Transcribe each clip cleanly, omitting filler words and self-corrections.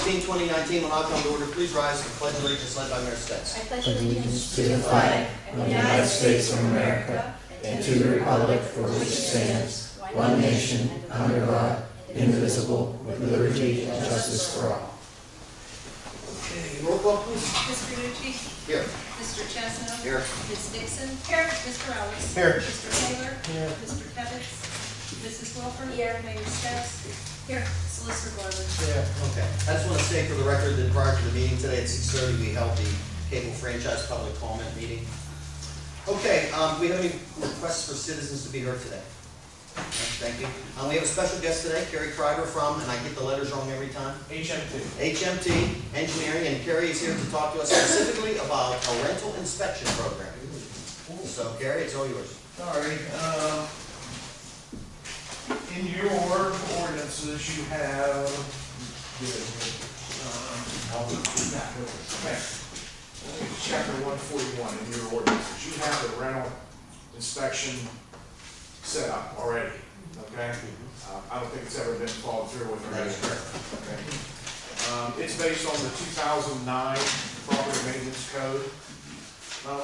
13, 2019 will now come to order. Please rise and pledge allegiance led by Mayor Stetz. I pledge allegiance to the flag of the United States of America and to the republic for which it stands, one nation, under God, indivisible, with liberty and justice for all. Okay, roll call please. Mr. Nucci? Here. Mr. Chesno? Here. Ms. Dixon? Here. Mr. Ellis? Here. Mr. Taylor? Here. Mr. Kevitz? Mrs. Wilford? Here. Mayor Stas? Here. Solicitor Gorman? Yeah. Okay. I just want to say for the record that prior to the meeting today at 6:30, we held the cable franchise public comment meeting. Okay, we have any requests for citizens to be heard today? Thank you. We have a special guest today, Carrie Kreiger from, and I get the letters wrong every time, HMT Engineering, and Carrie is here to talk to us specifically about a rental inspection program. So, Carrie, it's all yours. All right, in your ordinances, you have, chapter 141 in your ordinances, you have the rental inspection set up already, okay? I don't think it's ever been followed through with. That is correct. Okay. It's based on the 2009 property maintenance code,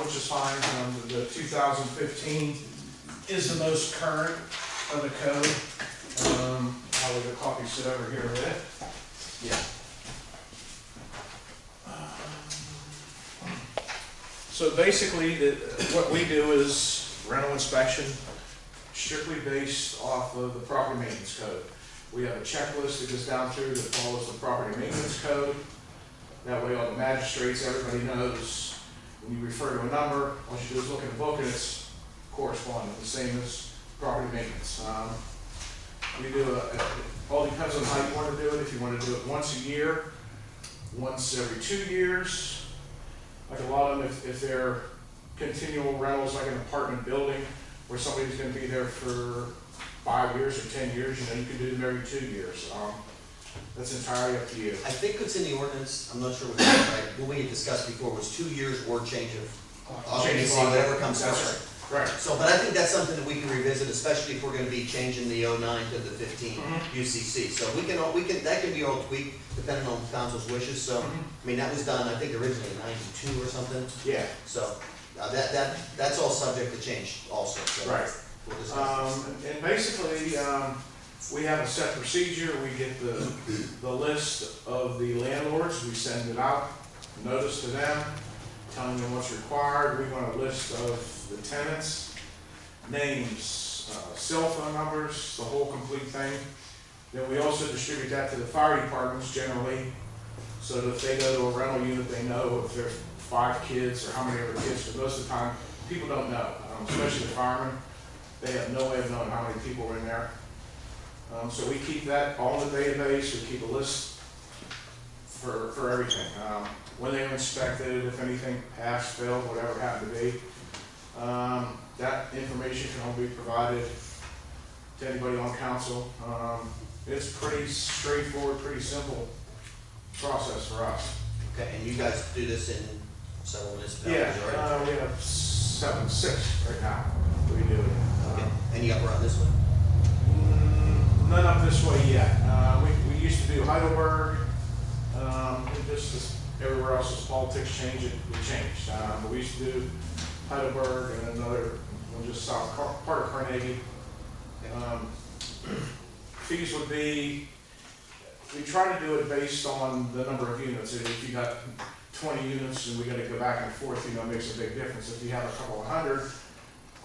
which is fine. The 2015 is the most current of the code. I will get copies sit over here a bit. Yeah. So basically, what we do is rental inspection strictly based off of the property maintenance code. We have a checklist that goes down through that follows the property maintenance code. That way all the magistrates, everybody knows when you refer to a number, all you do is look in the book and it's corresponding, the same as property maintenance. We do it all depends on how you want to do it. If you want to do it once a year, once every 2 years, like a lot of them, if they're continual rentals, like an apartment building, where somebody's going to be there for 5 years or 10 years, you can do them every 2 years. That's entirely up to you. I think what's in the ordinance, I'm not sure what we had discussed before, was 2 years or change of occupancy, whatever comes first. Right. So, but I think that's something that we can revisit, especially if we're going to be changing the 09 to the 15 UCC. So that can be all tweaked depending on council's wishes. So, I mean, that was done, I think originally in 92 or something. Yeah. So, that's all subject to change also. So Right. We'll discuss this. And basically, we have a set procedure. We get the list of the landlords. We send it out, notice to them, telling them what's required. We want a list of the tenants, names, cell phone numbers, the whole complete thing. Then we also distribute that to the fire departments generally, so that if they go to a rental unit, they know if there's 5 kids or how many other kids, because most of the time, people don't know, especially the firemen. They have no way of knowing how many people are in there. So we keep that all in the database. We keep a list for everything. When they were inspected, if anything passed, failed, whatever it happened to be. That information can all be provided to anybody on council. It's pretty straightforward, pretty simple process for us. Okay, and you guys do this in several municipalities, right? Yeah, we have 6 right now. We do it. Okay. Any up around this one? None up this way yet. We used to do Heidelberg. Just everywhere else as politics changed, we changed. But we used to do Heidelberg and another one just south, part of Carnegie. Fees would be, we try to do it based on the number of units. If you got 20 units and we got to go back and forth, it makes a big difference. If you have a couple of hundred,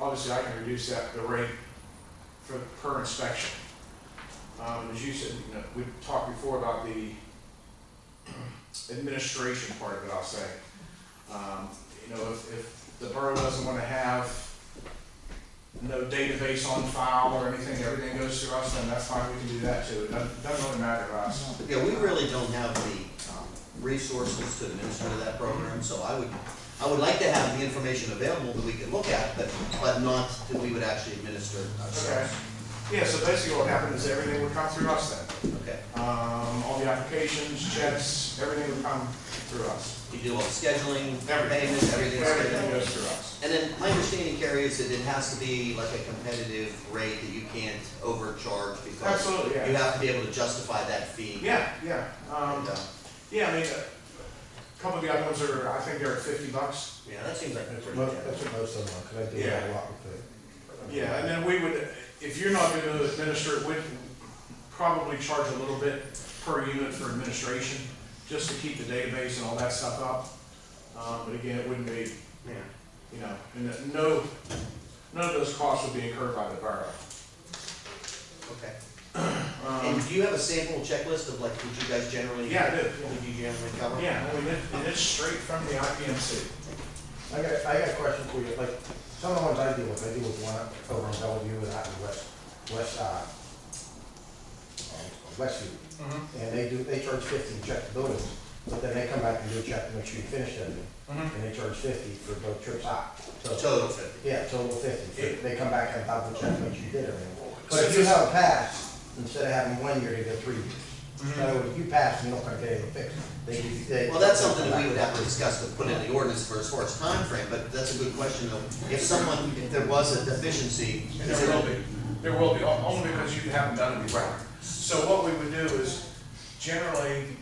obviously I can reduce the rate per inspection. As you said, we talked before about the administration part of it, I'll say. If the borough doesn't want to have no database on file or anything, everything goes through us, then that's fine, we can do that too. It doesn't really matter to us. Yeah, we really don't have the resources to administer that program, so I would like to have the information available that we can look at, but not that we would actually administer ourselves. Okay. Yeah, so basically what happened is everything would come through us then. Okay. All the applications, checks, everything would come through us. You do all the scheduling, Everything. payments, everything's Everything scheduled. goes through us. And then my understanding, Carrie, is that it has to be like a competitive rate that you can't overcharge because Absolutely, yeah. you have to be able to justify that fee. Yeah, yeah. And, Yeah, I mean, a couple of the other ones are, I think they're at $50. Yeah, that seems like a That's pretty what good. most of them are, because I do Yeah. that a lot with the. Yeah, and then we would, if you're not gonna administer it, we'd probably charge a little bit per unit for administration, just to keep the database and all that stuff up. But again, it wouldn't be, Yeah. you know, and none of those costs would be incurred by the borough. Okay. And do you have a sample checklist of like what you guys generally? Yeah, I do. What you generally cover? Yeah, I mean, and it's straight from the IPMC. I got a question for you, like, some of the ones I deal with one over in Bellevue and out in Westview. And they charge 50 to check the buildings, but then they come back and do a check to make sure you finished everything. And they charge 50 for both trips out. So, Total 50. yeah, total 50. Yeah. They come back and double check, make sure you did everything. But if you have a pass, instead of having 1 year, they get 3 years. In other words, you pass and you don't come get anything fixed. Well, that's something that we would have to discuss to put in the ordinance for as far as time frame. But that's a good question though. If there was a deficiency. And there will be, only because you haven't done it before. So what we would do is, generally,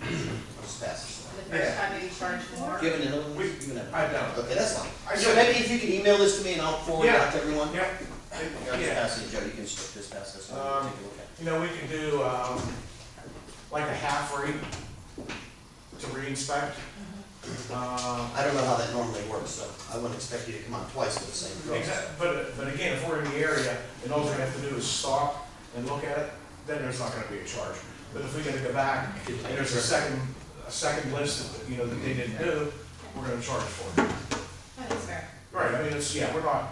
Just pass this. The first time you charge more. Do you have another one? We- You have- I don't. Okay, that's fine. I So said- maybe if you could email this to me and I'll forward it out to everyone. Yep. I'll just Yeah. pass it, Joe, you can just pass this on. Take a look at it. You know, we can do, like a half rate to re-inspect. I don't know how that normally works, so I wouldn't expect you to come on twice with the same drugs. Exactly, but again, if we're in the area, and all we have to do is stop and look at it, then there's not gonna be a charge. But if we gotta go back, and there's a second list that, you know, that they didn't do, we're gonna charge for it. That is fair. Right, I mean, we're not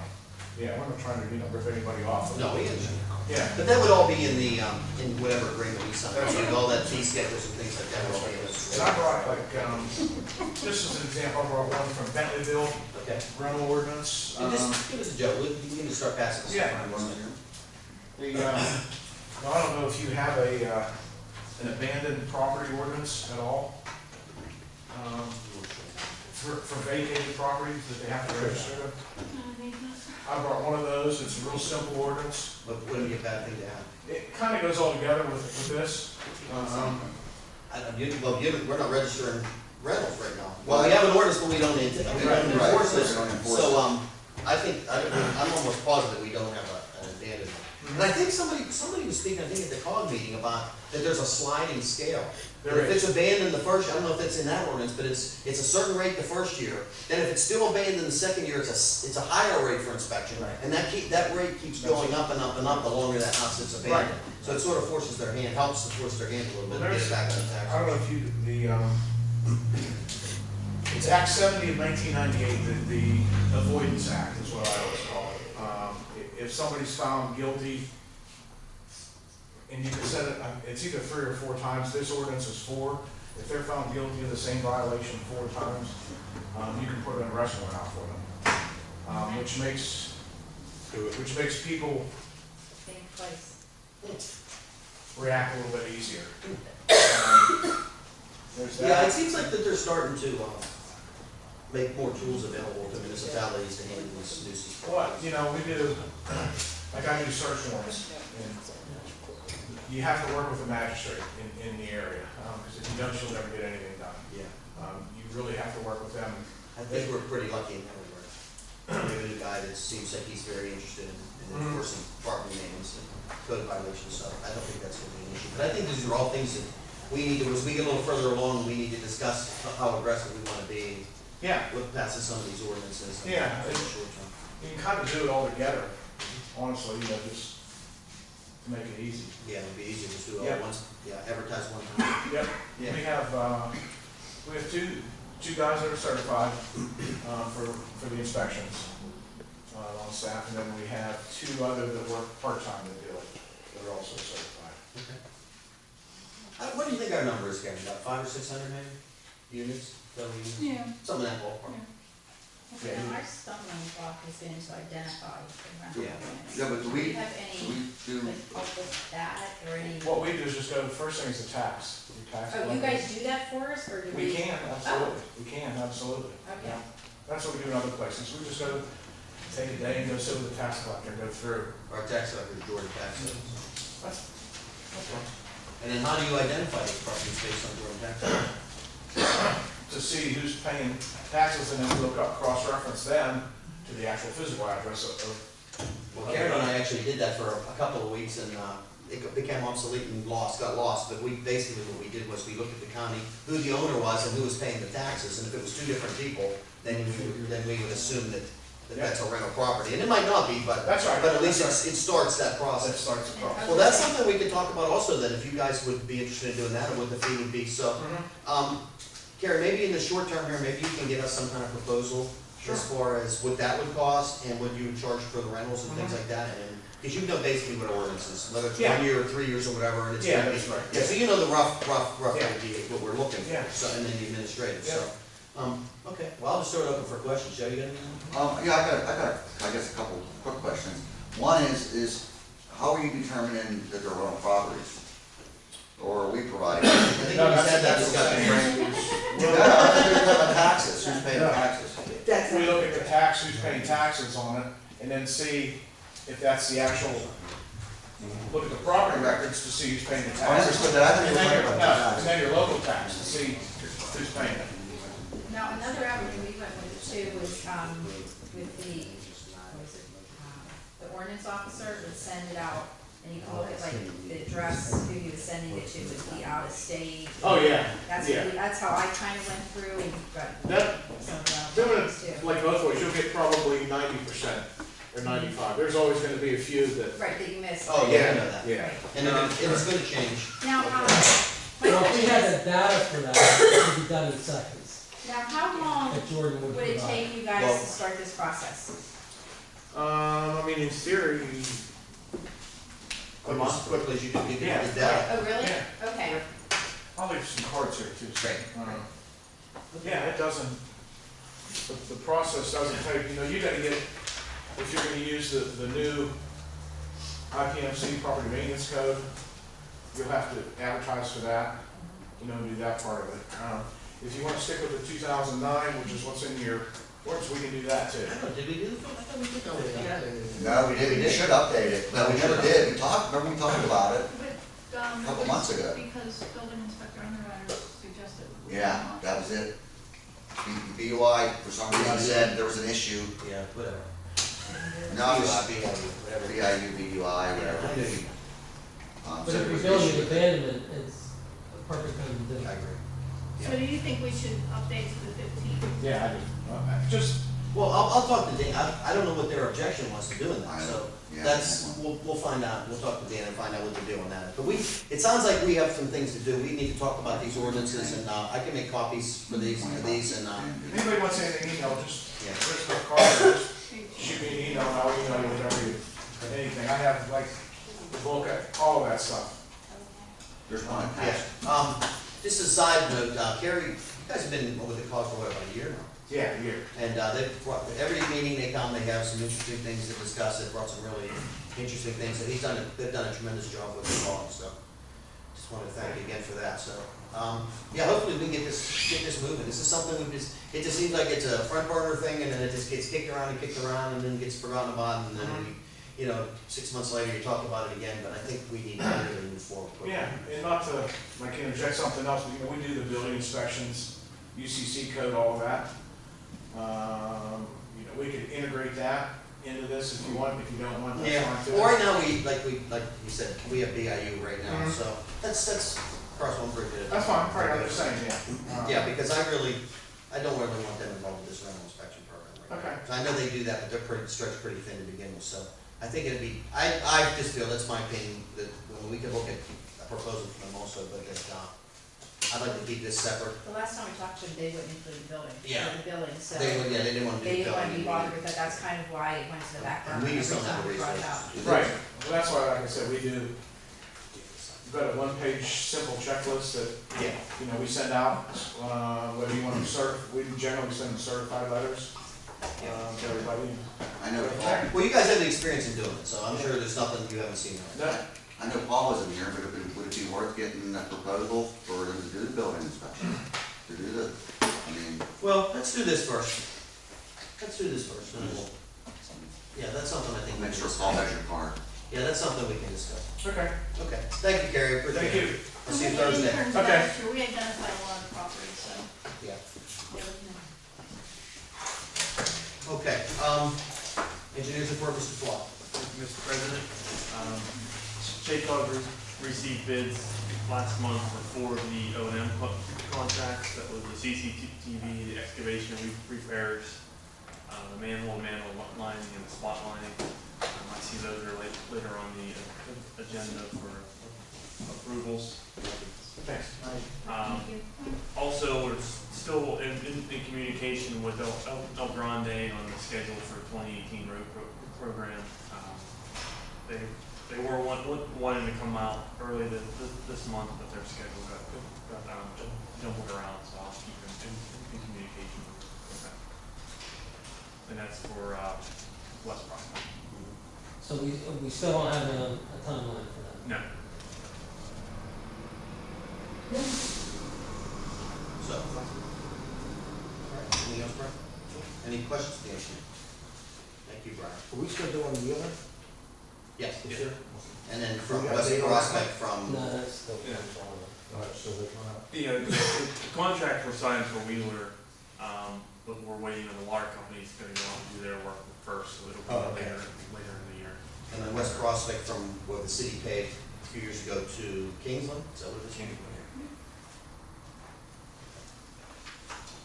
trying to, you know, rip anybody off. No, we understand. Yeah, But that would all be in the, in whatever agreement we sign, That's right. all that fee schedules and things like that would all be in this. and I brought, like, just as an example, I brought one from Bentleyville, Okay. rental ordinance. And just give us a Joe, you can just start passing this Yeah. around. Now, I don't know if you have an abandoned property ordinance at all, for vacated properties that they have to register. I brought one of those, it's a real simple ordinance. But wouldn't be a bad thing to have. It kind of goes all together with this. We're not registering rentals right now. Well, we have an ordinance, but we don't enforce it. So, I think, I'm almost positive we don't have an abandoned. And I think somebody was speaking, I think at the COG meeting about that there's a sliding scale. There If is. it's abandoned the first, I don't know if that's in that ordinance, but it's a certain rate the first year. Then if it's still abandoned the second year, it's a higher rate for inspection. Right. And that rate keeps going up and up and up the longer that house sits abandoned. Right. So it sort of forces their hand, helps to force their hand a little bit to get it back on the tax. I don't know if it's Act 70 of 1998, the Avoidance Act is what I always call it. If somebody's found guilty, and you can set it, it's either 3 or 4 times, this ordinance is 4. If they're found guilty of the same violation 4 times, you can put an arrest warrant out for them. Which makes people Think twice. react a little bit easier. There's Yeah, that. it seems like that they're starting to, make more tools available to municipalities to handle these nuisance. What, you know, we do, like I do search warrants, and you have to work with a magistrate in the area, because if you don't, you'll never get anything done. Yeah, You really have to work with them. I think we're pretty lucky in that regard. We have a guy that seems like he's very interested in enforcing property maintenance and code violations, so I don't think that's gonna be an issue. But I think these are all things that we need to, as we get a little further along, we need to discuss how aggressive we wanna be Yeah, with passing some of these ordinances. Yeah. In the short term. you can kind of do it all together, honestly, you know, just to make it easy. Yeah, it'd be easier to do it Yeah. all at once, advertise one time. Yep. Yeah. We have two guys that are certified, for the inspections, on staff, and then we have 2 other that work part-time that do it, that are also certified. What do you think our number is, Karen, about 500 or 600 maybe, units? Yeah. Something in that ballpark. Yeah. Now, our stumbling block has been to identify the rental Yeah. units. Yeah, but do Do we, you have any, do, like, help with that, or any? What we do is just go, the first thing is the tax. The tax Oh, you collector. guys do that for us, or do we? We can, absolutely, we can, absolutely. Okay. Yeah. That's what we do in other places, we just go, take a day and go sit with the tax collector, go through. Our tax collector, Jordan Tax. That's right. And then how do you identify these properties based on Jordan Tax? to see who's paying taxes and then look up, cross-reference them to the actual physical address of. Well, Karen and I actually did that for a couple of weeks, and it became obsolete and got lost, but we, basically what we did was we looked at the county, who the owner was and who was paying the taxes, and if it was two different people, then we would assume that that's a rental property, and it might not be, but. That's right. But at least it starts that That process. starts the process. Well, that's something we could talk about also, then, if you guys would be interested in doing that, and what the fee would be, so. Carrie, maybe in the short term here, maybe you can get us some kind of proposal Sure. as far as what that would cost and what you would charge for the rentals and things like that, and, because you know basically what ordinance is, whether it's Yeah. 1 year or 3 years or whatever, and it's. Yeah, gonna be- that's right. Yeah, so you know the rough Yeah. idea, what we're looking for, Yeah. so, and then the administrative, Yeah. so. Okay, well, I'll just throw it open for questions, Joe, you got anything? Yeah, I got, I guess, a couple quick questions. One is how are you determining that they're rental properties? Or are we providing? I think No, you that's- said that, that's it's got what to I'm be. Yeah, I think they're talking about taxes, who's paying the Yeah. taxes? We look at the tax, who's paying taxes on it, and then see if that's the actual, look at the property records to see who's paying the I taxes. understood that, I think And you're then right your, about no, that. and then your local tax to see who's paying it. Now, another avenue we went with too was, with the, what was it, the ordinance officer would send it out, and you can look at like the address, who he was sending it to, would be out of state. Oh, yeah, That's, yeah. that's how I kind of went through and got That, some of the doing others it too. like both ways, you'll get probably 90% or 95. There's always gonna be a few that. Right, that you missed. Oh, yeah, I know that. Yeah. Right. And it's gonna change. Now, my Well, if we question had is, the data for that, it could be done in seconds, now, how long that Jordan would would it provide. take you guys Well- to start this process? I mean, in theory, Quick as quickly as you can get Yeah. the data. Oh, really? Yeah. Okay. I'll leave some cards here too. Great. Yeah, it doesn't, the process doesn't take, you gotta get, if you're gonna use the new IPMC property maintenance code, you'll have to advertise for that, do that part of it. If you wanna stick with the 2009, which is what's in your ordinance, we can do that too. I don't know, did we do the, I thought we did go with that. No, we didn't, we should update it, no, we never did, remember we talked about it But, a couple months ago. because building inspector underwriters suggested. Yeah, that was it. BUI, for some reason, said there was an issue, Yeah, whatever. no, it was BIU, whatever. BIU, BUI, whatever. But So if there we was build an an issue. abandonment, it's a perfect time to do I it. agree. So do you think we should update to the 15th? Yeah, I just, Well, I'll talk to Dan, I don't know what their objection was to doing that, so Yeah. that's, we'll find out, we'll talk to Dan and find out what they're doing on that. But it sounds like we have some things to do, we need to talk about these ordinances, and, I can make copies for these, and, if anybody wants anything, just, Yeah. there's no card, just shoot me an email, and I'll email you whatever anything. I have like the book, all that stuff. There's one yeah. attached. Just a side note, Carrie, you guys have been with the cause for what, about a year now? Yeah, here. And every meeting they come, they have some interesting things to discuss, they've brought some really interesting things, and they've done a tremendous job with the cause, so. Just wanted to thank you again for that, so. Yeah, hopefully we can get this moving, this is something it just seems like it's a front burner thing, and then it just gets kicked around, and then gets forgotten about, and then we, 6 months later, you talk about it again, but I think we need to really move forward quickly. Yeah, and not to, like, interject something else, but, we do the building inspections, UCC code, all of that. We could integrate that into this if you want, if you don't want, that's Yeah, fine too. well, right now, like you said, we have BIU right now, Mhm. so that's cross one pretty good. That's fine, right, I'm just saying, yeah. Yeah, because I don't really want them involved with this rental inspection program right now. Okay. So I know they do that, but they're stretched pretty thin to begin with, so I think it'd be, I just feel, that's my opinion, that we could look at a proposal from them also, but that, I'd like to keep this separate. The last time we talked to them, they wouldn't include the building, Yeah. the billing, so. They didn't want to do They the didn't want to be building. bothered with that, that's kind of why it went to the back burner And we just every don't have time the we brought it up. resources. Right, well, that's why, like I said, we do, we've got a one-page simple checklist that, Yeah. we send out, whether you want them we generally send them certified letters, to everybody. I know, Well, you guys have the experience in doing it, so I'm sure there's nothing you haven't seen already. No, I know Paul wasn't here, but would it be worth getting a proposal for them to do the building inspection? To do the, Well, let's do this first. And then we'll, yeah, that's something I think we make can sure Paul discuss. has your card. Yeah, that's something we can discuss. okay, Okay, thank you, Gary, appreciate it. thank you. I'll see you And we- Thursday. In terms of Okay. last year, we identified a lot of properties, so Yeah. Yeah, we can- Okay, engineers report, Mr. Flott. Thank you, Mr. President. Shaycog received bids last month for 4 of the O&M contracts. That was the CCTV, the excavation repairs, the manhole lining, and the spot lining. I see those are later on the agenda for approvals. Thanks. Um, Also, we're still in communication with El Grande on the schedule for 2018 road program. They were wanting to come out early this month, but their schedule got jumbled around, so I'll keep in communication with them. And that's for West Prospect. So we still don't have a timeline for that? No. So. All right, anything else, Brian? Any questions for the engineer? Thank you, Brian. Are we still doing Wheeler? Yes, Yeah. sir. And then from We got West date on Prospect that? from, No, that's still. Yeah. Alright, so they're coming out. The contract were signed for Wheeler, but we're waiting on the water company's gonna go out and do their work first, so it'll Oh, be okay. later in the year. and then West Prospect from what the city paved a few years ago to Kingsland, is that what it is?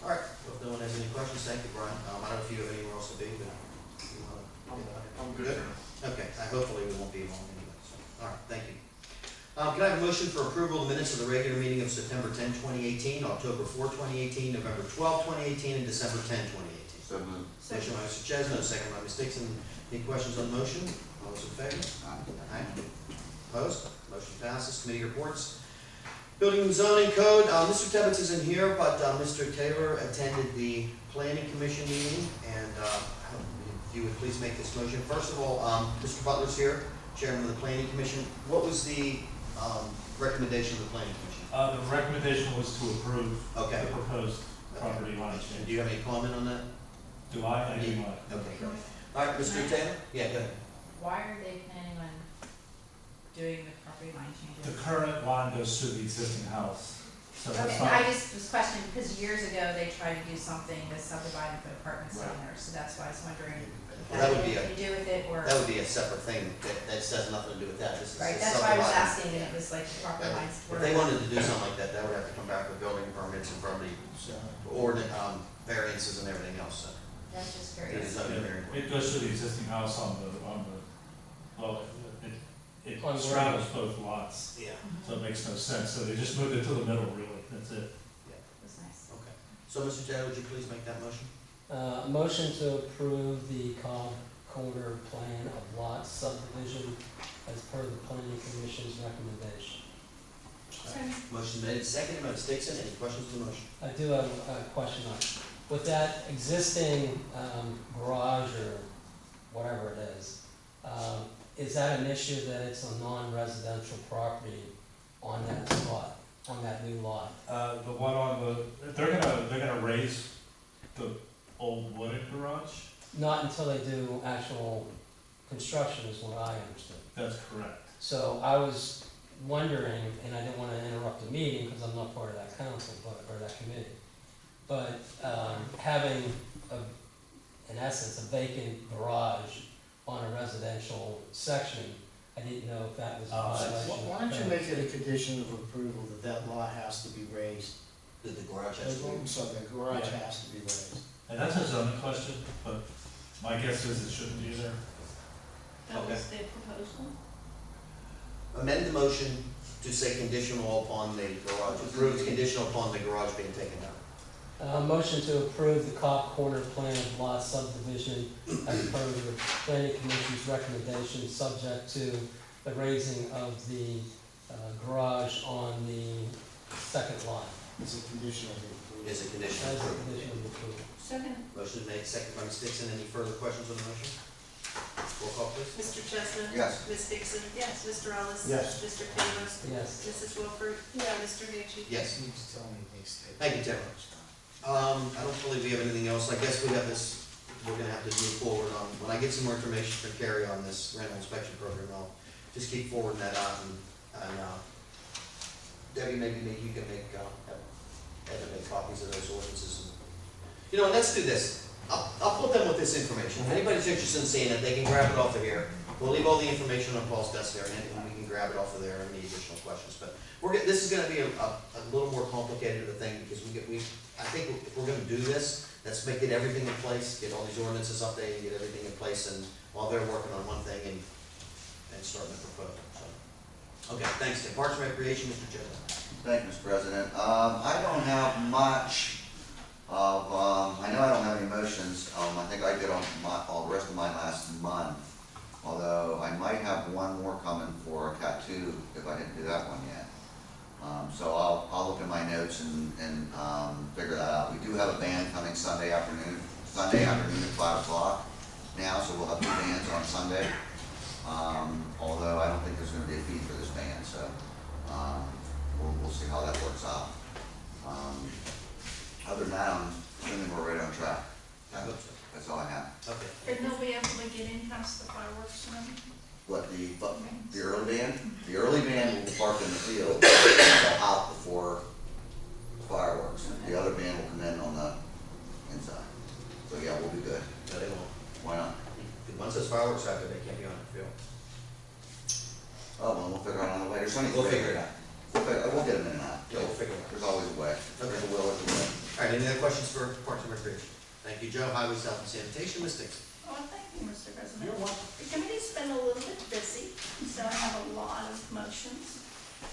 All right, well, if no one has any questions, thank you, Brian. I don't know if you have anywhere else to be, but you wanna? I'm good for now. Okay, hopefully we won't be long anyway, so, all right, thank you. Can I have a motion for approval of the minutes of the regular meeting of September 10, 2018, October 4, 2018, November 12, 2018, and December 10, 2018? So moved. Motion by Mr. Chesno, second by Ms. Dixon. Any questions on the motion? All those in favor? Aye. Opposed? Motion passes. Committee reports. Building and zoning code, Mr. Tebbets isn't here, but Mr. Taylor attended the planning commission meeting, and if you would please make this motion. First of all, Mr. Butler's here, chairman of the planning commission. What was the recommendation of the planning commission? The recommendation was to approve Okay. the proposed property line Do change. you have any comment on that? Do I? I do not. Okay. All right, Mr. Taylor? Yeah, go ahead. Why are they planning on doing the property line changes? The current line goes through the existing house, so that's Okay, I not, just was questioning, because years ago, they tried to do something to subdivide and put apartments down there, so that's why I was wondering. Well, that would be anything to do with it, or, That would be a separate thing. That has nothing to do with that. This is right, a that's why I was subdivided- asking, if it was like the property lines were. If they wanted to do something like that, that would have to come back with building permits and from the ordinance, variances and everything else, so. That's just It curious. is under very important. it goes through the existing house on the, well, it On straddles both lots, Yeah, so it makes no sense, so they just moved it to the middle, really, that's it. That's nice. okay. So, Mr. Taylor, would you please make that motion? Motion to approve the Cobb Corner plan of lot subdivision as per the planning commission's recommendation. Motion made, seconded by Ms. Dixon. Any questions on the motion? I do have a question on, with that existing garage or whatever it is that an issue that it's a non-residential property on that spot, on that new lot? The one on the, they're gonna raise the old wooden garage? Not until they do actual construction is what I understood. That's correct. So I was wondering, and I didn't want to interrupt the meeting because I'm not part of that council, or that committee, but having, in essence, a vacant garage on a residential section, I didn't know if that was a violation. Why don't you make it a condition of approval that that lot has to be raised? Did the garage have to be? So the garage has to be raised. And that's a zoning question, but my guess is it shouldn't be there. That was the proposal. Amend the motion to say conditional upon the garage, approved conditional upon the garage being taken down. Motion to approve the Cobb Corner plan of lot subdivision as per the planning commission's recommendation, subject to the raising of the garage on the second lot. It's a condition of approval. Is a condition As a approved. condition of approval. Second. Motion made, seconded by Ms. Dixon. Any further questions on the motion? Roll call, please. Mr. Chestnut? Yes. Ms. Dixon? Yes. Mr. Ellis? Yes. Mr. Taylor? Yes. Mrs. Wilford? Yeah. Mr. Hitchie? Yes. You need to tell me they stay. Thank you, Tim. I don't believe we have anything else. I guess we have this, we're gonna have to move forward on, when I get some more information from Carrie on this rental inspection program, I'll just keep forwarding that out and Debbie, maybe you can make, and to make copies of those ordinances. You know, let's do this. I'll put them with this information. If anybody's interested in seeing it, they can grab it off of here. We'll leave all the information on Paul's desk there, and we can grab it off of there and any additional questions. But this is gonna be a little more complicated of a thing, because I think if we're gonna do this, let's get everything in place, get all these ordinances updated, get everything in place, and while they're working on one thing and starting to propose. So, okay, thanks, Tim. Parks and Recreation, Mr. Jessup. Thank you, Mr. President. I don't have much of, I know I don't have any motions. I think I did all the rest of mine last month. Although I might have one more coming for Cat 2 if I didn't do that one yet. So I'll look at my notes and figure that out. We do have a band coming Sunday afternoon at 5 o'clock now, so we'll have 2 bands on Sunday. Although I don't think there's gonna be a fee for this band, so, we'll see how that works out. Other than that, I'm assuming we're right on track. I hope so. That's all I have. Okay. And they'll be able to get in past the fireworks and everything? What, the early band? The early band will park in the field, so out before fireworks. The other band will come in on the inside. So yeah, we'll be good. No, they won't. Why not? Once those fireworks are out there, they can't be on the field. Oh, well, we'll figure it out on the way. There's We'll figure it out. We'll get them in and out. Yeah, we'll figure it out. There's always a way. There's a will, there's a way. All right, any other questions for Parks and Recreation? Thank you, Joe. Highways, Health and Sanitation, Ms. Dixon. Oh, thank you, Mr. President. You're welcome. The committee's been a little bit busy, so I have a lot of motions.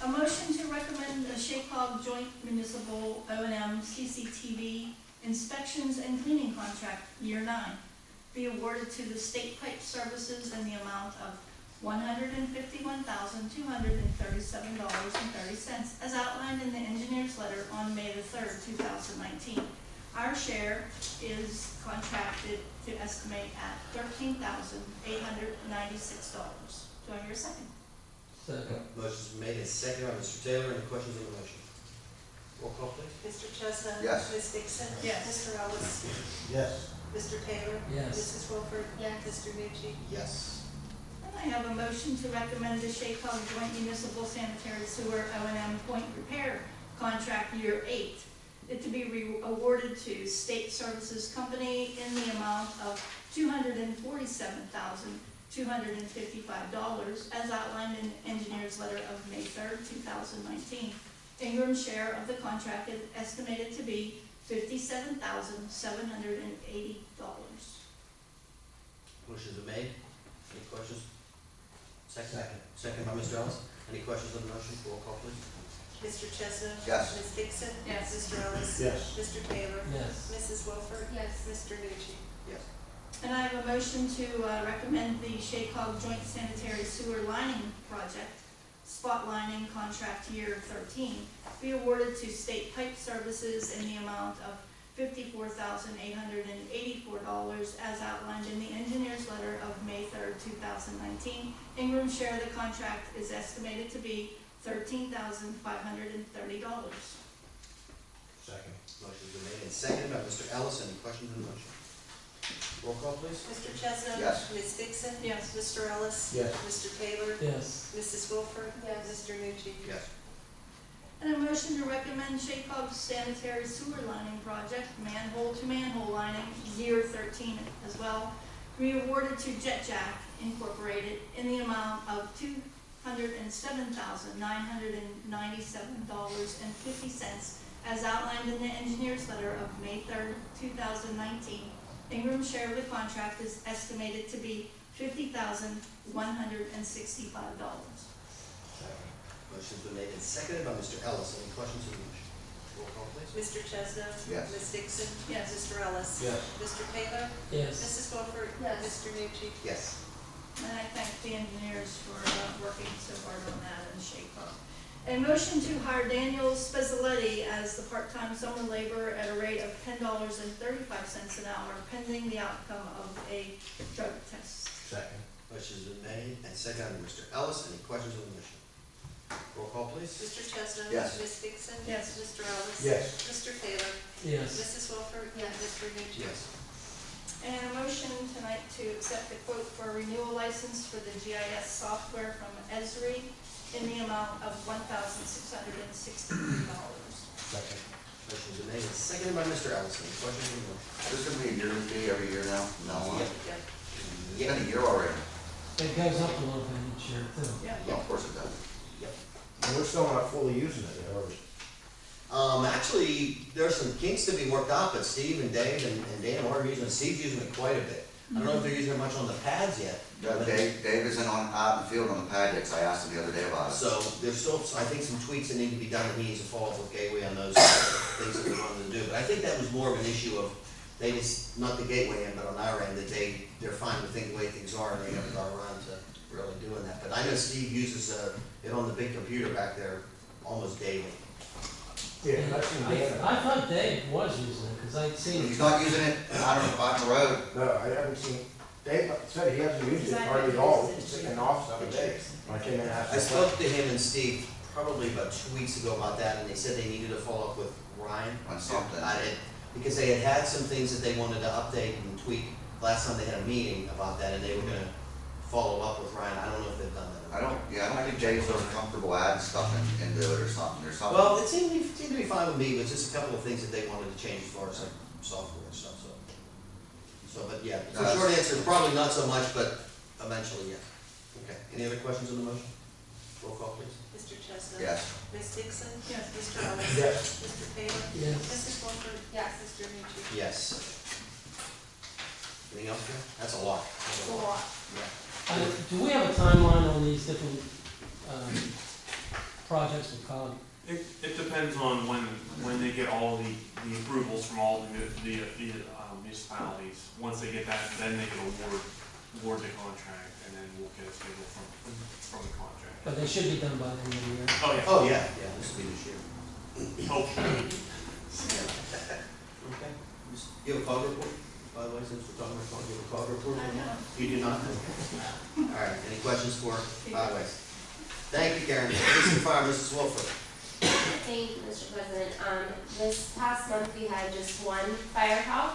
A motion to recommend a Shaycog Joint Municipal O&M CCTV inspections and cleaning contract, year 9, be awarded to the State Pipe Services in the amount of $151,237.30, as outlined in the engineer's letter on May the 3rd, 2019. Our share is contracted to estimate at $13,896. Do I hear a second? Second. Motion's been made and seconded by Mr. Taylor. Any questions on the motion? Roll call, please. Mr. Chestnut? Yes. Ms. Dixon? Yes. Mr. Ellis? Yes. Mr. Taylor? Yes. Mrs. Wolford? Yes. Mr. Nucci? Yes. And I have a motion to recommend the Shaycog Joint Municipal Sanitary Sewer O&M Point Repair Contract, year 8, it to be awarded to State Services Company in the amount of $247,255, as outlined in the engineer's letter of May 3rd, 2019. Ingram's share of the contract is estimated to be $57,780. Motion's been made. Any questions? Second. Second by Mr. Ellis. Any questions on the motion? Roll call, please. Mr. Chestnut? Yes. Ms. Dixon? Yes. Mr. Ellis? Yes. Mr. Taylor? Yes. Mrs. Wolford? Yes. Mr. Nucci? Yes. And I have a motion to recommend the Shaycog Joint Sanitary Sewer Lining Project, spot lining contract, year 13, be awarded to State Pipe Services in the amount of $54,884, as outlined in the engineer's letter of May 3rd, 2019. Ingram's share of the contract is estimated to be $13,530. Second. Motion's been made and seconded by Mr. Ellis. Any questions on the motion? Roll call, please. Mr. Chestnut? Yes. Ms. Dixon? Yes. Mr. Ellis? Yes. Mr. Taylor? Yes. Mrs. Wolford? Yes. Mr. Nucci? Yes. And a motion to recommend Shaycog Sanitary Sewer Lining Project, manhole to manhole lining, year 13 as well, be awarded to Jet Jack Incorporated in the amount of $207,997.50, as outlined in the engineer's letter of May 3rd, 2019. Ingram's share of the contract is estimated to be $50,165. Motion's been made and seconded by Mr. Ellis. Any questions on the motion? Roll call, please. Mr. Chestnut? Yes. Ms. Dixon? Yes. Mr. Ellis? Yes. Mr. Taylor? Yes. Mrs. Wolford? Yes. Mr. Nucci? Yes. And I thank the engineers for working so hard on that and Shaycog. A motion to hire Daniel Spezzoletti as the part-time summer laborer at a rate of $10.35 an hour, pending the outcome of a drug test. Second. Motion's been made and seconded by Mr. Ellis. Any questions on the motion? Roll call, please. Mr. Chestnut? Yes. Ms. Dixon? Yes. Mr. Ellis? Yes. Mr. Taylor? Yes. Mrs. Wolford? Yes. Mr. Nucci? Yes. And a motion tonight to accept the quote for a renewal license for the GIS software from Esri in the amount of $1,663. Second. Motion's been made and seconded by Mr. Ellison. Questions on the motion? Is this gonna be a yearly fee every year now? No, Yep. it's been a year already. It goes up a little bit each year too. Yeah. Yeah, of course it does. And we're still not fully using it, or Actually, there's some kinks to be worked out, but Steve and Dave and Dan are using it. Steve's using it quite a bit. I don't know if they're using it much on the pads yet. Yeah, Dave isn't out in the field on the pad yet, 'cause I asked him the other day about it. So there's still, I think, some tweaks that need to be done, and he needs to follow up with Gateway on those things that we wanted to do. But I think that was more of an issue of, they just, not the Gateway end, but on our end, that they're fine with the way things are, and they haven't got around to really doing that. But I know Steve uses it on the big computer back there almost daily. yeah, that's in I thought Dave was using it, cause I'd seen. He's not using it out on the road. No, I haven't seen, Dave said he hasn't used it hardly at all, he's sitting off the other day. When I came in and asked I him. spoke to him and Steve probably about 2 weeks ago about that, and they said they needed to follow up with Ryan. On something. Because they had some things that they wanted to update and tweak. Last time they had a meeting about that, and they were gonna follow up with Ryan. I don't know if they've done that. I don't think Dave's so comfortable adding stuff into it or something, or something. Well, it seemed to be fine with me, but just a couple of things that they wanted to change as far as like software and stuff, so, but yeah, the short answer, probably not so much, but eventually, yes. Okay, any other questions on the motion? Roll call, please. Mr. Chestnut? Yes. Ms. Dixon? Yes. Mr. Ellis? Yes. Mr. Taylor? Yes. Mrs. Wolford? Yes. Mr. Nucci? Yes. Anything else, Karen? That's a lot. It's a lot. Do we have a timeline on these different, projects with COG? It depends on when they get all the approvals from all the municipalities. Once they get that, then they can award the contract, and then we'll get a schedule from the contract. But they should be done by the end of the year. Oh, yeah. Oh, yeah, this will be this year. Hopefully. Okay. You have a COG report, by the way, since we're talking about COG, you have a COG report? I know. You do not? All right, any questions for highways? Thank you, Karen. Police and fire, Mrs. Wolford. Thank you, Mr. President. This past month, we had just one fire call,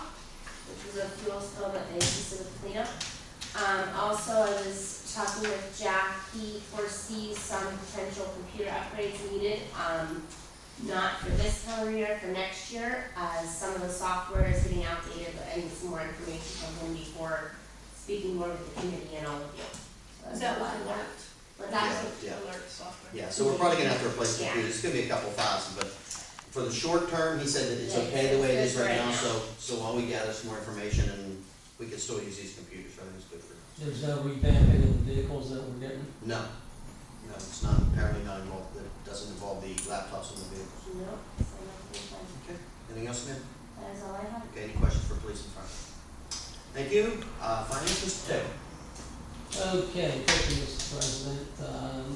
which was a fuel spill that they assisted with cleanup. Also, I was talking with Jack, he foresees some potential computer upgrades needed, not for this calendar year, for next year, as some of the software is getting outdated, but I need some more information from him before speaking more with the committee and all of you. So Is that's that a lot what of alert? that. But that's, Yeah. Alert software. Yeah, so we're probably gonna have to replace the Yeah. computers, it's gonna be a couple thousand, but for the short term, he said that it's Yeah, okay the way it is it's good right right now, now. so while we gather some more information, and we can still use these computers, I think it's good for us. There's no revamping of the vehicles that we're getting? No, it's not, apparently not involved, it doesn't involve the laptops in the vehicles. no, so nothing fun. Okay, anything else, ma'am? That is all I have. Okay, any questions for police and fire? Thank you, finance, Mr. Taylor. Okay, thank you, Mr. President.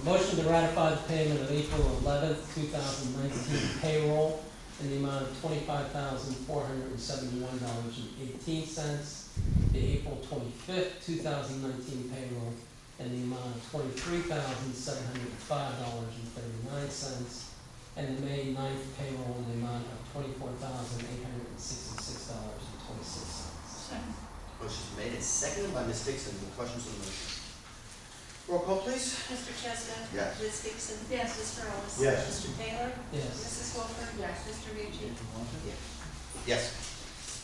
Motion to ratify the payment of April 11th, 2019 payroll in the amount of $25,471.18. The April 25th, 2019 payroll in the amount of $23,705.39. And the May 9th payroll in the amount of $24,866.26. Second. Motion's made and seconded by Ms. Dixon, any questions on the motion? Roll call, please. Mr. Chestnut? Yes. Ms. Dixon? Yes. Mr. Ellis? Yes. Mr. Taylor? Yes. Mrs. Wolford? Yes. Mr. Nucci? Yes.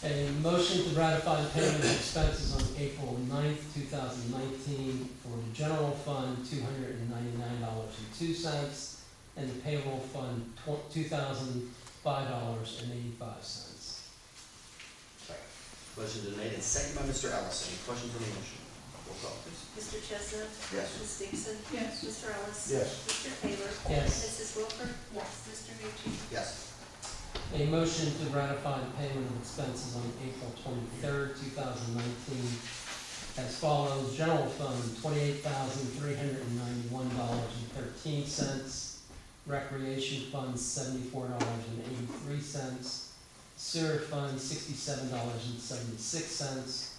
A motion to ratify the payment of expenses on April 9th, 2019 for the general fund, $299.02, and the payroll fund, $2,005.85. Motion's been made and seconded by Mr. Ellis, any questions on the motion? Roll call, please. Mr. Chestnut? Yes. Ms. Dixon? Yes. Mr. Ellis? Yes. Mr. Taylor? Yes. Mrs. Wolford? Yes. Mr. Nucci? Yes. A motion to ratify the payment of expenses on April 23rd, 2019 as follows: general fund, $28,391.13, recreation fund, $74.83, sewer fund, $67.76,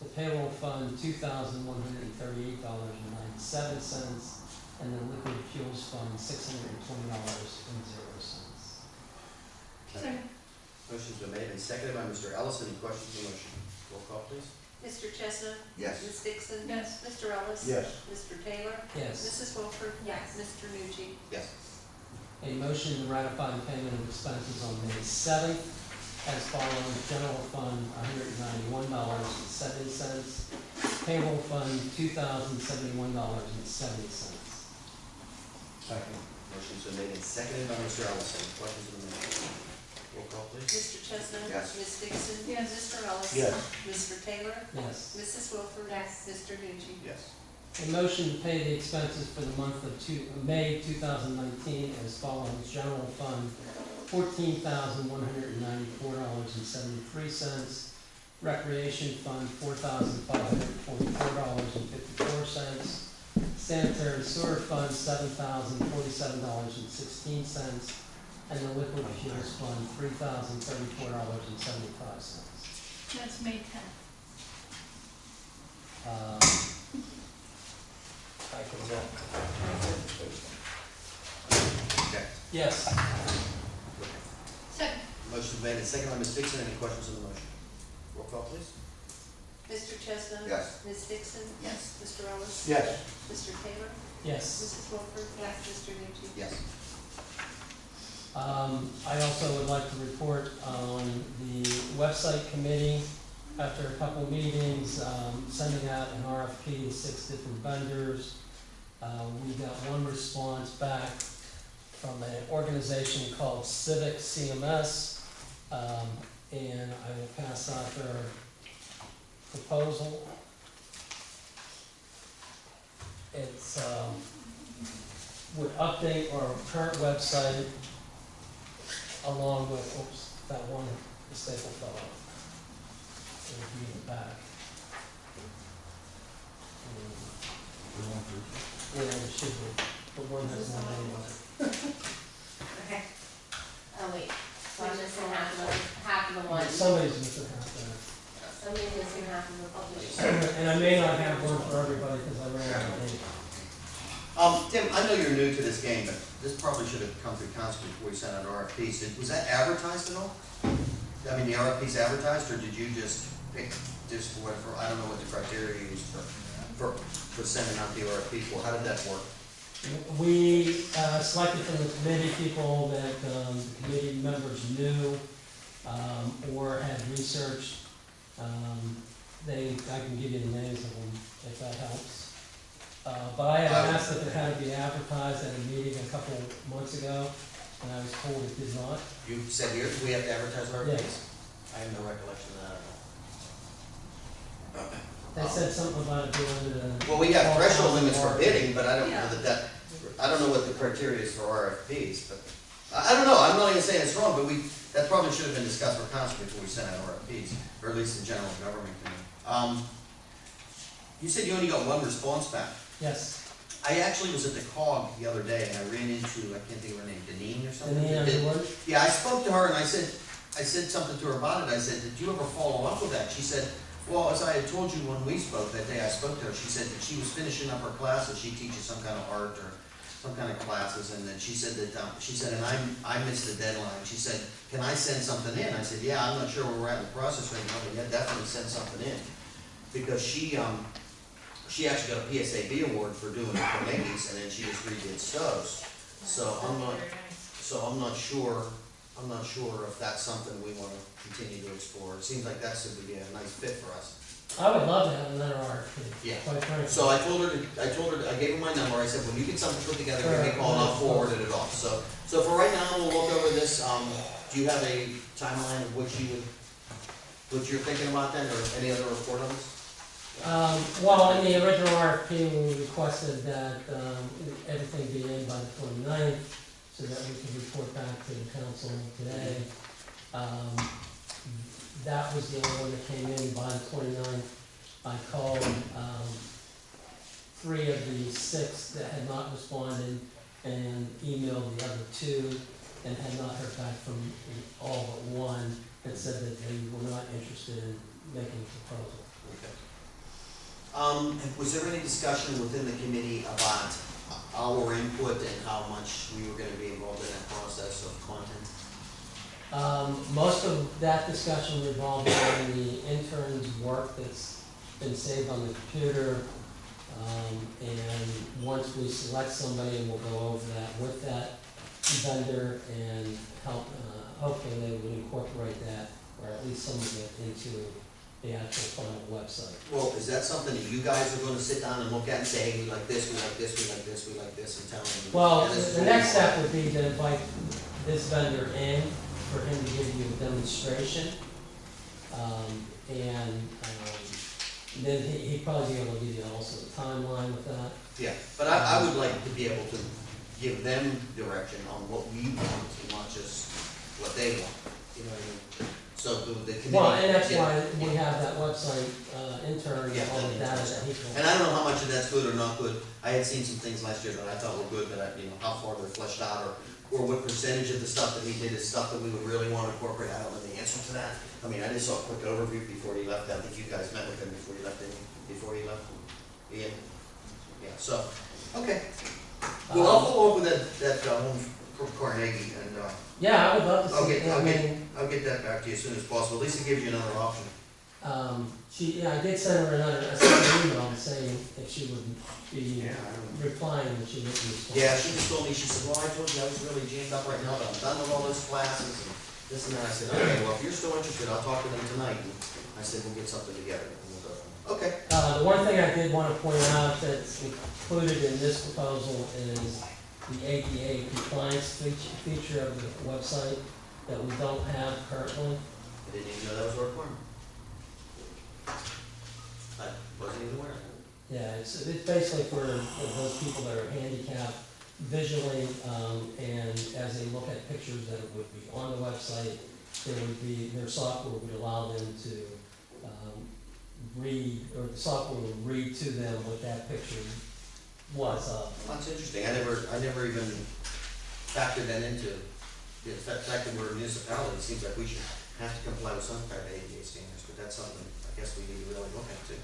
the payroll fund, $2,138.97, and the liquid fuels fund, $620.00. Second. Motion's been made and seconded by Mr. Ellis, any questions on the motion? Roll call, please. Mr. Chestnut? Yes. Ms. Dixon? Yes. Mr. Ellis? Yes. Mr. Taylor? Yes. Mrs. Wolford? Yes. Mr. Nucci? Yes. a motion to ratify the payment of expenses on May 7th as follows: general fund, $191.70, payroll fund, $2,071.70. Second. Motion's been made and seconded by Mr. Ellison. Questions on the motion? Roll call, please. Mr. Chestnut? Yes. Ms. Dixon? Yes. Mr. Ellis? Yes. Mr. Taylor? Yes. Mrs. Wilford? Yes. Mr. Nucci? Yes. A motion to pay the expenses for the month of May 2019 as follows: general fund, $14,194.73, recreation fund, $4,544.54, sanitary sewer fund, $7,047.16, and the liquid fuels fund, $3,034.75. That's May 10th. I can look. Okay. Yes. Second. Motion's made and seconded by Ms. Dixon. Any questions on the motion? Roll call, please. Mr. Chestnut? Yes. Ms. Dixon? Yes. Mr. Ellis? Yes. Mr. Taylor? Yes. Mrs. Wilford? Yes. Mr. Nucci? Yes. I also would like to report on the website committee. After a couple meetings, sending out an RFP to 6 different vendors. We got one response back from an organization called Civic CMS, and I will pass out their proposal. It's, would update our current website along with, oops, that one, the staple fell out. It'll be in the back. Yeah, it should be, the one has one name on it. Okay. Oh, wait, so I'm missing half of the one. Somebody's missing half there. Somebody's missing half of the publication. And I may not have one for everybody because I ran out of ink. Tim, I know you're new to this game, but this probably should have come through council before you sent out RFPs. Was that advertised at all? I mean, the RFP's advertised, or did you just pick just whatever, I don't know what the criteria you used for sending out the RFP for? How did that work? We selected from the committee people that the committee members knew or had researched. I can give you the names of them if that helps. But I had asked if it had to be advertised at a meeting a couple months ago, and I was told it did not. You said here, we have to advertise RFPs? Yes. I have no recollection of that at all. They said something about it being under the. Well, we have threshold limits for $4,000 bidding, but I don't know I don't know what the criteria is for RFPs, but, I don't know, I'm not even saying it's wrong, but that probably should have been discussed for council before we sent out RFPs, or at least the general government committee. You said you only got one response back. Yes. I actually was at the COG the other day, and I ran into, I can't think of her name, Deneen or something? Deneen Underwood? Yeah, I spoke to her, and I said something to her about it. I said, did you ever follow up with that? She said, well, as I had told you when we spoke that day, I spoke to her, she said that she was finishing up her classes, she teaches some kind of art or some kind of classes, and then she said that, and I missed the deadline. She said, can I send something in? I said, yeah, I'm not sure where we're at in the process right now, but yeah, definitely send something in. Because she actually got a PSAB award for doing the Canadians, and then she just redid Stowe's. So I'm not sure if that's something we wanna continue to explore. It seems like that should be a nice fit for us. I would love to have another RFP. Yeah. Quite frankly. So I told her, I gave her my number, I said, when you get something put together, give me a call and I'll forward it off. So for right now, we'll look over this, do you have a timeline of what you're thinking about then, or any other report on this? Well, in the original RFP, we requested that everything be in by the 29th, so that we can report back to the council today. That was the only one that came in by the 29th. I called 3 of the 6 that had not responded and emailed the other 2 and had not heard back from all but one that said that they were not interested in making a proposal. Okay. Was there any discussion within the committee about our input and how much we were gonna be involved in that process of content? Most of that discussion revolved around the intern's work that's been saved on the computer. And once we select somebody, and we'll go over that with that vendor and help, hopefully they would incorporate that, or at least some of it into the actual final website. Well, is that something that you guys are gonna sit down and look at and say, hey, we like this, we like this, we like this, we like this, and tell them? Well, and this is the what we next want. step would be to invite this vendor in for him to give you a demonstration. Then he'd probably be able to give you also a timeline with that. Yeah, but I would like to be able to give them direction on what we want, and not just what they want, you know what I mean? So the committee. Well, and that's yeah. why we have that website, intern, Yeah, all the that- data that he can. And I don't know how much of that's good or not good. I had seen some things last year that I thought were good, but I, how far they're fleshed out, or what percentage of the stuff that we did is stuff that we would really want to incorporate. I don't know the answer to that. I mean, I just saw a quick overview before he left. I think you guys met with him before you left, before he left. Yeah, yeah, so, okay. Well, I'll follow up with that one from Carnegie, and, Yeah, I would love to I'll see, get, I mean, I'll get that back to you as soon as possible. At least it gives you another option. I did send her I sent her an email saying if she would be replying when she would respond. Yeah, she just told me, she said, well, I told you I was really jammed up right now, but I'm done with all those classes and this and that. I said, okay, well, if you're still interested, I'll talk to them tonight. And I said, we'll get something together. And we'll go from there. Okay. The one thing I did want to point out that's included in this proposal is the ADA compliance feature of the website that we don't have currently. I didn't even know that was a requirement. I wasn't even aware. Yeah, it's basically for those people that are handicapped visually, and as they look at pictures that would be on the website, their software would allow them to read, or the software would read to them what that picture was of. That's interesting. I never even factored that into the fact that we're a municipality. It seems like we should have to comply with some kind of ADA standards, but that's something I guess we need to really look at too.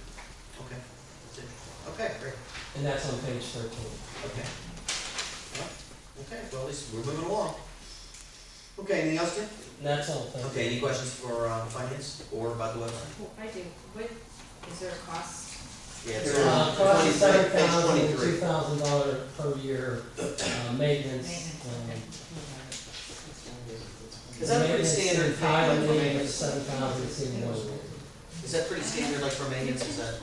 Okay, that's it. Okay, great. And that's on page 13. Okay. Well, okay, well, at least we're moving along. Okay, anything else, Tim? That's all, thank you. Okay, any questions for finance or about the website? Well, I do, is there a cost? Yeah, it's Cost is page $7,000 23. $2,000 per year, maintenance. Is that pretty standard for maintenance? Maintenance, 7,000, it's even more. Is that pretty standard, like for maintenance, is that,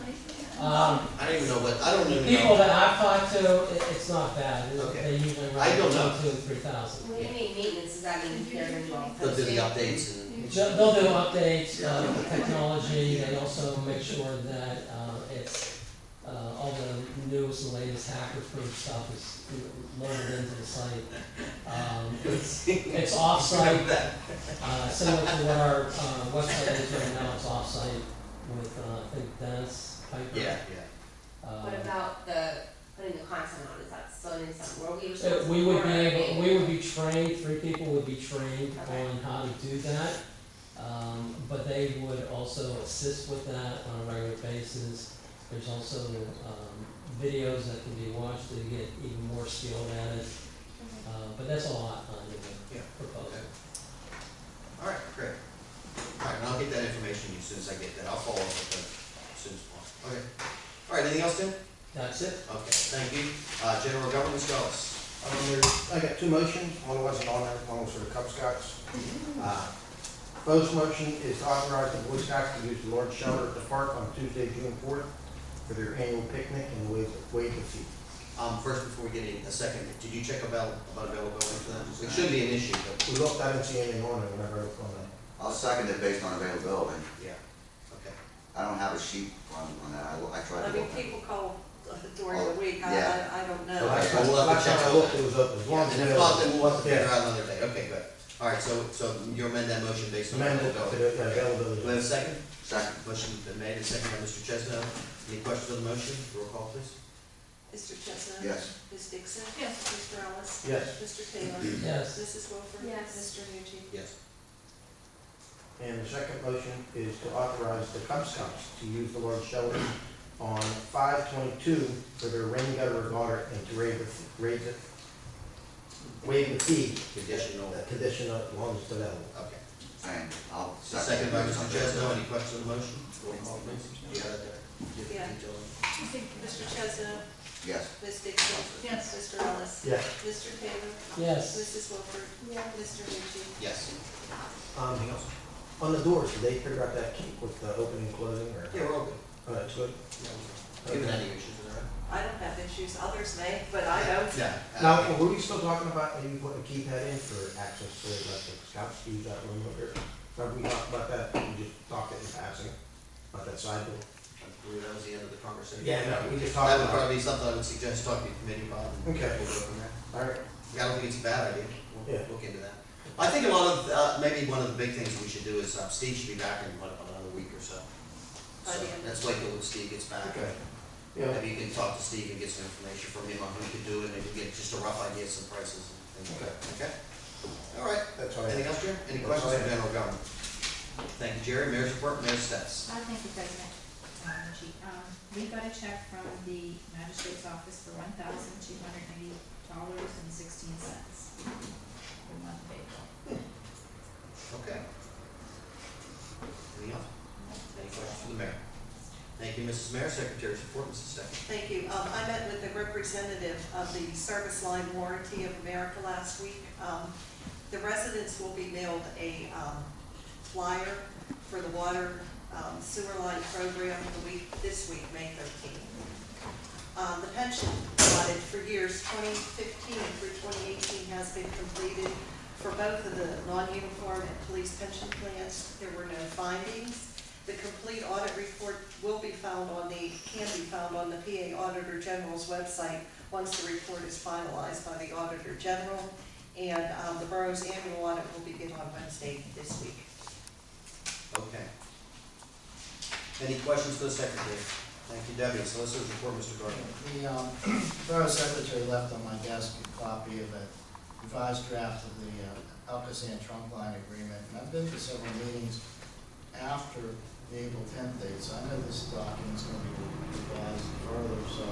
Um, I don't even know what, I don't even People know. that I've talked to, it's not bad. Okay. They usually I run don't know. between 2,000 and 3,000. What do you mean maintenance, does that mean they're involved? They'll do the updates and. They'll do updates, technology, they also make sure that, it's, all the newest and latest hacker-proof stuff is loaded into the site. It's off-site, similar to what our, website is right now, it's off-site with, I think Dennis Piper. Yeah, What about putting the content on, is that still in something, where we were So supposed to? we would be record able, it? we would be trained, 3 people would be trained Okay. on how to do that. But they would also assist with that on a regular basis. There's also, videos that can be watched to get even more skilled at it. But that's all on the Yeah. proposal. All right, great. All right, and I'll get that information to you as soon as I get that. I'll follow up with that as soon as possible. Okay. All right, anything else, Tim? That's it. Okay, thank you. General Government Scholars. I got two motions, one wasn't on there, one was for the Cub Scouts. First motion is to authorize the Boy Scouts to use the large shelter at the park on Tuesday, June 4th for their annual picnic and waive the fee. First, before we get a second, did you check about availability for that? It should be an issue, but, We looked, I didn't see anything on it whenever I looked on that. I'll second it based on availability. yeah, okay. I don't have a sheet on that. I tried I to mean, look. people call during the week, Yeah. I don't know. Okay, so we'll have to Last check time I on looked, that. it was open, as long as. And if not, then we'll have to figure Yeah. out another day. Okay, good. All right, so you amend that motion based on Amended to availability. the availability. Do we have a second? Second. Motion's been made and seconded by Mr. Chesno. Any questions on the motion? Roll call, please. Mr. Chestnut? Yes. Ms. Dixon? Yes. Mr. Ellis? Yes. Mr. Taylor? Yes. Mrs. Wilford? Yes. Mr. Nucci? Yes. And the second motion is to authorize the Cub Scouts to use the large shelter on 5/22 for their rain gutter regatta and to waive the fee. Conditional. Conditional as long as it's available. Okay. Same, I'll Second by Mr. Chesno, any questions on the motion? Roll call, please. You got it there? Give it Yeah. to Joe. Mr. Chesno, Yes. Ms. Dixon. Yes. Mr. Ellis. Yes. Mr. Taylor. Yes. Mrs. Wilford. Mr. Lucci. Yes. Anything else? On the doors, did they figure out that key with the opening and closing, or? Yeah, we're open. Oh, that's good. Given any issues, is that right? I don't have issues, others may, but I don't. Yeah. Now, were we still talking about maybe putting a keypad in for access to let the scouts use that room over there? Remember we talked about that, we just talked it in passing, about that side door? I believe that was the end of the conversation. Yeah, no, we just That talked would about it. probably be something I would suggest talking to the committee about. And Okay. we'll go from there. All right, Yeah, I don't think it's a bad idea. We'll Yeah. look into that. I think a lot of, maybe one of the big things we should do is, Steve should be back in, what, about another week or so. By So the end of let's wait till Steve gets back. okay. Yeah, Maybe you can talk to Steve and get some information from him on who could do it, maybe get just a rough idea of some prices and things like that, okay? All right, that's all right. anything else, Jerry? Any That's questions all I on have. general government? Thank you, Jerry. Mayor's report, Mayor Stats. Thank you, President. We got a check from the magistrate's office for $1,280.16 for the month of April. Okay. Anything else? Any questions for the mayor? Thank you, Mrs. Mayor. Secretary's report, Mrs. Stecker. Thank you. I met with a representative of the Service Line Warranty of America last week. The residents will be mailed a flyer for the water sewer line program this week, May 13th. The pension audit for years 2015 through 2018 has been completed for both of the non-uniform and police pension plans. There were no findings. The complete audit report can be found on the PA Auditor General's website once the report is finalized by the Auditor General. And the borough's annual audit will begin on Wednesday this week. Okay. Any questions for the secretary? Thank you, Debbie. Solicitor's report, Mr. Gardner. The Borough Secretary left on my desk a copy of a revised draft of the Alcoasand trunk line agreement. And I've been to several meetings after the April 10th date, so I know this document's going to be revised further, so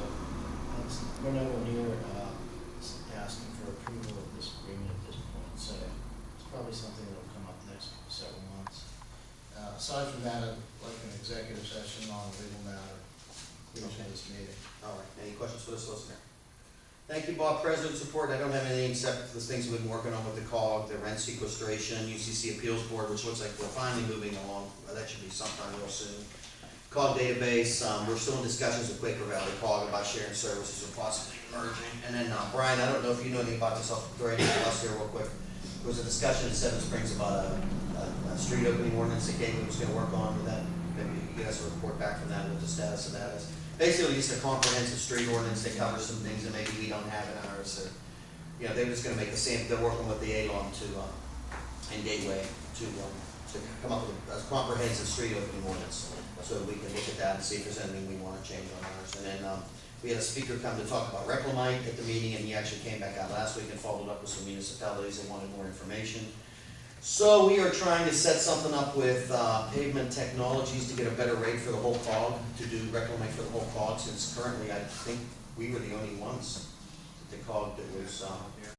we're nowhere near asking for approval of this agreement at this point. So it's probably something that will come up next several months. Aside from that, I'd like an executive session on a legal matter, conclusion of this meeting. All right. Any questions for the solicitor? Thank you, Bob. President's report. I don't have anything except for the things we've been working on with the COG, the rent sequestration, UCC Appeals Board, which looks like we're finally moving along. That should be sometime real soon. COG database, we're still in discussions with Quaker Valley COG about sharing services or possibly merging. And then, Brian, I don't know if you know anything about this. I'll throw anything else here real quick. There was a discussion in Seven Springs about a street opening ordinance that Gateway was gonna work on with that. Maybe you get us a report back from that, what the status of that is. Basically, just a comprehensive street ordinance that covers some things that maybe we don't have in ours, or, you know, they're just gonna make a sample, they're working with the ALOM and Gateway to come up with a comprehensive street opening ordinance, so that we can look at that and see if there's anything we wanna change on ours. And then, we had a speaker come to talk about Reclamite at the meeting, and he actually came back out last week and followed up with some municipalities that wanted more information. So we are trying to set something up with Pavement Technologies to get a better rate for the whole COG, to do Reclamite for the whole COG, since currently I think we were the only ones, the COG that was